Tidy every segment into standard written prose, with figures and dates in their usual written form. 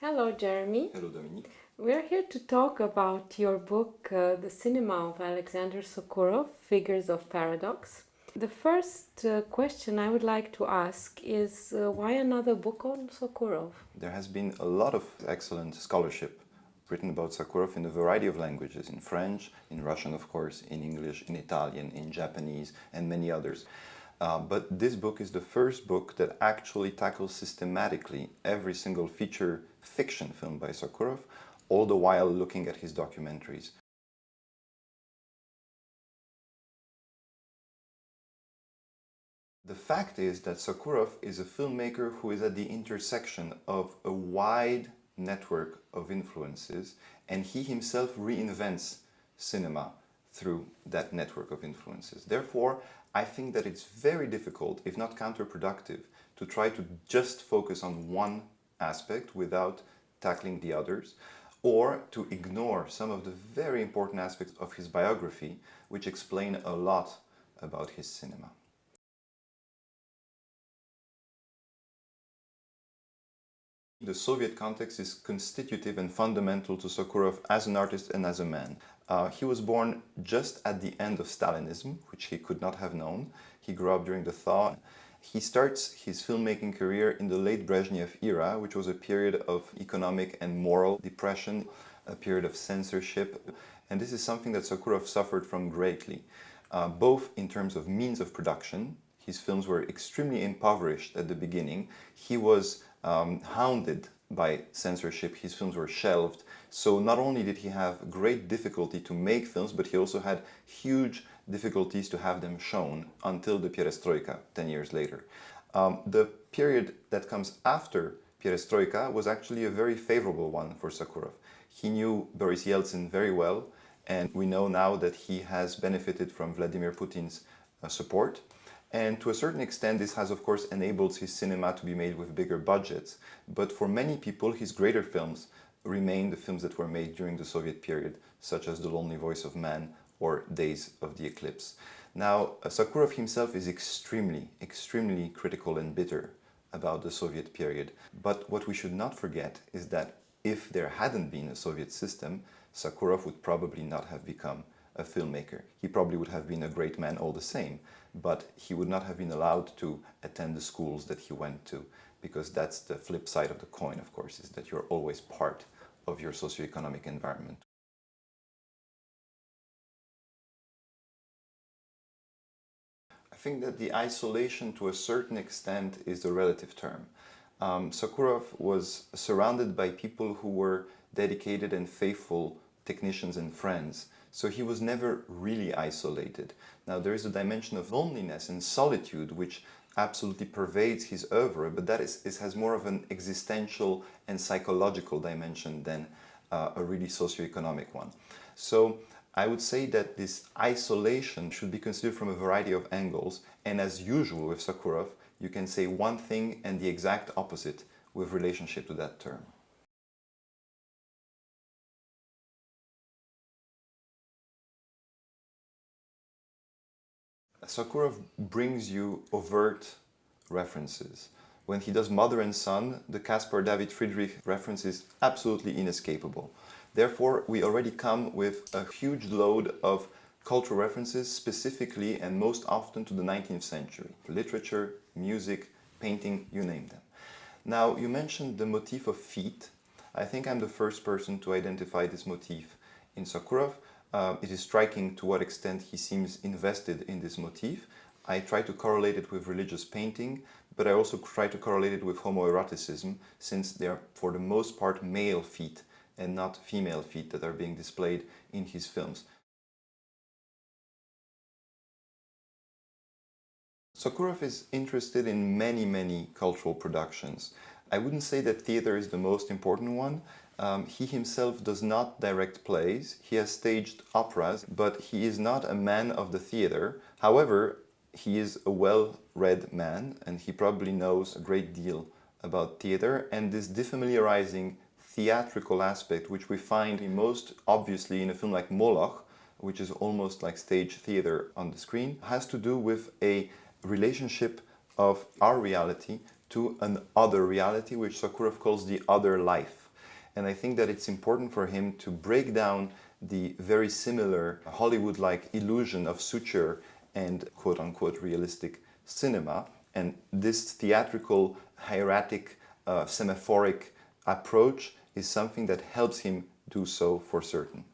Hello, Jeremy. Hello, Dominique. We're here to talk about your book, The Cinema of Alexander Sokurov, Figures of Paradox. The first question I would like to ask is why another book on Sokurov? There has been a lot of excellent scholarship written about Sokurov in a variety of languages, in French, in Russian, of course, in English, in Italian, in Japanese, and many others. But this book is the first book that actually tackles systematically every single feature fiction film by Sokurov, all the while looking at his documentaries. The fact is that Sokurov is a filmmaker who is at the intersection of a wide network of influences, and he himself reinvents cinema through that network of influences. Therefore, I think that it's very difficult, if not counterproductive, to try to just focus on one aspect without tackling the others, or to ignore some of the very important aspects of his biography, which explain a lot about his cinema. The Soviet context is constitutive and fundamental to Sokurov as an artist and as a man. He was born just at the end of Stalinism, which he could not have known. He grew up during the thaw. He starts his filmmaking career in the late Brezhnev era, which was a period of economic and moral depression, a period of censorship. And this is something that Sokurov suffered from greatly, both in terms of means of production. His films were extremely impoverished at the beginning. He was hounded by censorship. His films were shelved. So not only did he have great difficulty to make films, but he also had huge difficulties to have them shown until the Perestroika 10 years later. The period that comes after Perestroika was actually a very favorable one for Sokurov. He knew Boris Yeltsin very well, and we know now that he has benefited from Vladimir Putin's support. And to a certain extent, this has, of course, enabled his cinema to be made with bigger budgets. But for many people, his greater films remain the films that were made during the Soviet period, such as The Lonely Voice of Man or Days of the Eclipse. Now, Sokurov himself is extremely critical and bitter about the Soviet period. But what we should not forget is that if there hadn't been a Soviet system, Sokurov would probably not have become a filmmaker. He probably would have been a great man all the same, but he would not have been allowed to attend the schools that he went to, because that's the flip side of the coin, of course, is that you're always part of your socioeconomic environment. I think that the isolation to a certain extent is the relative term. Sokurov was surrounded by people who were dedicated and faithful technicians and friends. So he was never really isolated. Now there is a dimension of loneliness and solitude which absolutely pervades his oeuvre, but that has more of an existential and psychological dimension than a really socioeconomic one. So I would say that this isolation should be considered from a variety of angles, and as usual with Sokurov, you can say one thing and the exact opposite with relationship to that term. Sokurov brings you overt references. When he does Mother and Son, the Caspar David Friedrich reference is absolutely inescapable. Therefore, we already come with a huge load of cultural references, specifically and most often to the 19th century. Literature, music, painting, you name them. Now, you mentioned the motif of feet. I think I'm the first person to identify this motif in Sokurov. It is striking to what extent he seems invested in this motif. I try to correlate it with religious painting, but I also try to correlate it with homoeroticism, since they are for the most part male feet and not female feet that are being displayed in his films. Sokurov is interested in many cultural productions. I wouldn't say that theater is the most important one. He himself does not direct plays. He has staged operas, but he is not a man of the theater. However, he is a well-read man, and he probably knows a great deal about theater. And this defamiliarizing theatrical aspect, which we find most obviously in a film like Moloch, which is almost like stage theater on the screen, has to do with a relationship of our reality to an other reality, which Sokurov calls the other life. And I think that it's important for him to break down the very similar Hollywood-like illusion of suture and quote-unquote realistic cinema. And this theatrical, hieratic, semaphoric approach is something that helps him do so for certain.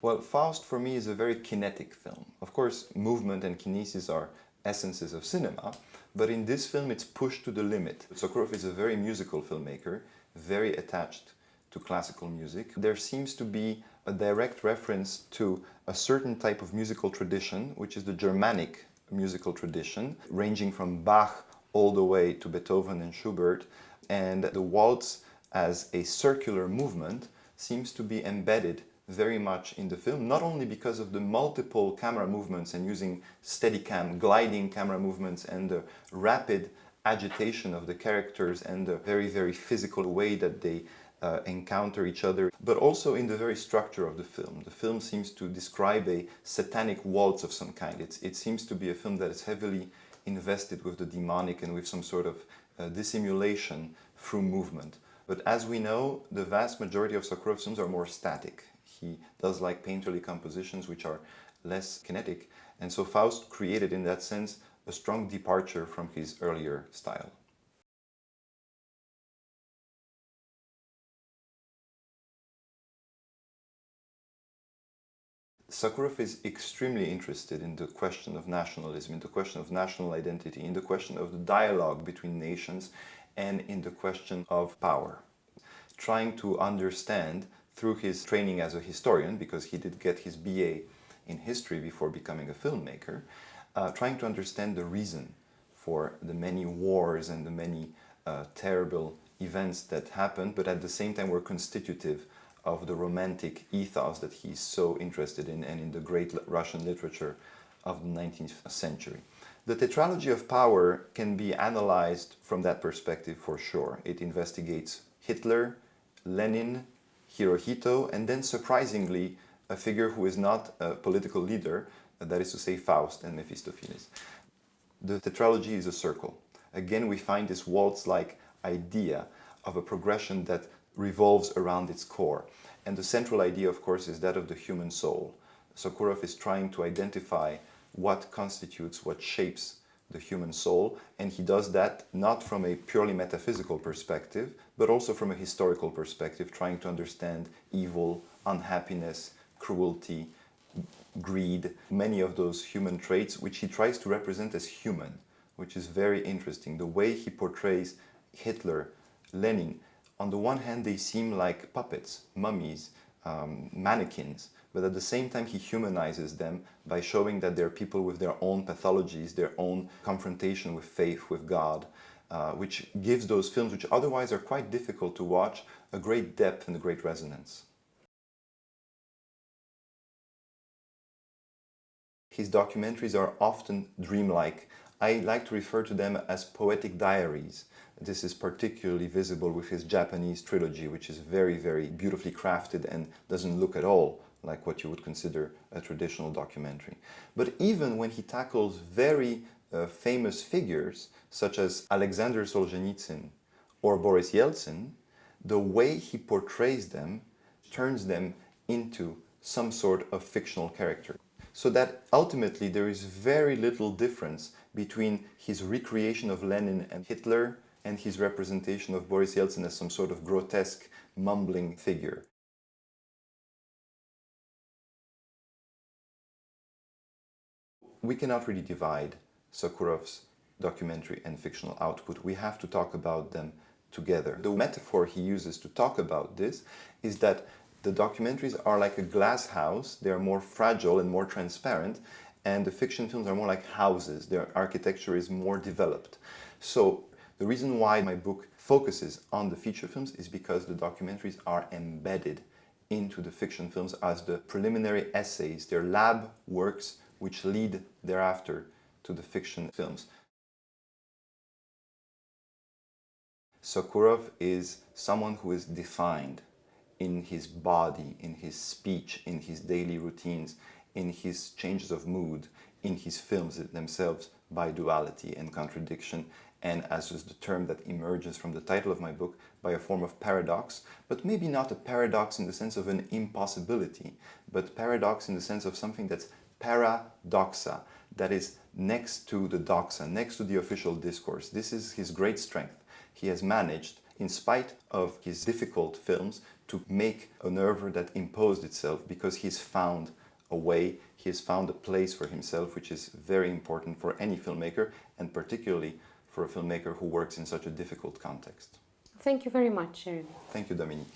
Well, Faust for me is a very kinetic film. Of course, movement and kinesis are essences of cinema, but in this film it's pushed to the limit. Sokurov is a very musical filmmaker, very attached to classical music. There seems to be a direct reference to a certain type of musical tradition, which is the Germanic musical tradition, ranging from Bach all the way to Beethoven and Schubert. And the waltz as a circular movement seems to be embedded very much in the film, not only because of the multiple camera movements and using steadicam, gliding camera movements and the rapid agitation of the characters and the very, very physical way that they encounter each other, but also in the very structure of the film. The film seems to describe a satanic waltz of some kind. It seems to be a film that is heavily invested with the demonic and with some sort of dissimulation through movement. But as we know, the vast majority of Sokurov's films are more static. He does like painterly compositions which are less kinetic, and so Faust created in that sense a strong departure from his earlier style. Sokurov is extremely interested in the question of nationalism, in the question of national identity, in the question of the dialogue between nations, and in the question of power. Trying to understand through his training as a historian, because he did get his BA in history before becoming a filmmaker, trying to understand the reason for the many wars and the many terrible events that happened, but at the same time were constitutive of the romantic ethos that he's so interested in and in the great Russian literature of the 19th century. The Tetralogy of Power can be analyzed from that perspective for sure. It investigates Hitler, Lenin, Hirohito, and then surprisingly a figure who is not a political leader, that is to say Faust and Mephistopheles. The tetralogy is a circle. Again, we find this waltz-like idea of a progression that revolves around its core. And the central idea, of course, is that of the human soul. Sokurov is trying to identify what constitutes, what shapes the human soul, and he does that not from a purely metaphysical perspective, but also from a historical perspective, trying to understand evil, unhappiness, cruelty, greed, many of those human traits which he tries to represent as human, which is very interesting. The way he portrays Hitler, Lenin, on the one hand they seem like puppets, mummies, mannequins, but at the same time he humanizes them by showing that they're people with their own pathologies, their own confrontation with faith, with God, which gives those films, which otherwise are quite difficult to watch, a great depth and a great resonance. His documentaries are often dreamlike. I like to refer to them as poetic diaries. This is particularly visible with his Japanese trilogy, which is very, very beautifully crafted and doesn't look at all like what you would consider a traditional documentary. But even when he tackles very famous figures, such as Alexander Solzhenitsyn or Boris Yeltsin, the way he portrays them turns them into some sort of fictional character. So that ultimately there is very little difference between his recreation of Lenin and Hitler and his representation of Boris Yeltsin as some sort of grotesque, mumbling figure. We cannot really divide Sokurov's documentary and fictional output. We have to talk about them together. The metaphor he uses to talk about this is that the documentaries are like a glass house. They are more fragile and more transparent, and the fiction films are more like houses. Their architecture is more developed. So the reason why my book focuses on the feature films is because the documentaries are embedded into the fiction films as the preliminary essays. They're lab works which lead thereafter to the fiction films. Sokurov is someone who is defined in his body, in his speech, in his daily routines, in his changes of mood, in his films themselves by duality and contradiction and, as is the term that emerges from the title of my book, by a form of paradox, but maybe not a paradox in the sense of an impossibility, but paradox in the sense of something that's paradoxa, that is next to the doxa, next to the official discourse. This is his great strength. He has managed, in spite of his difficult films, to make an oeuvre that imposed itself because he's found a way, he has found a place for himself, which is very important for any filmmaker, and particularly for a filmmaker who works in such a difficult context. Thank you very much, Jeremi. Thank you, Dominique.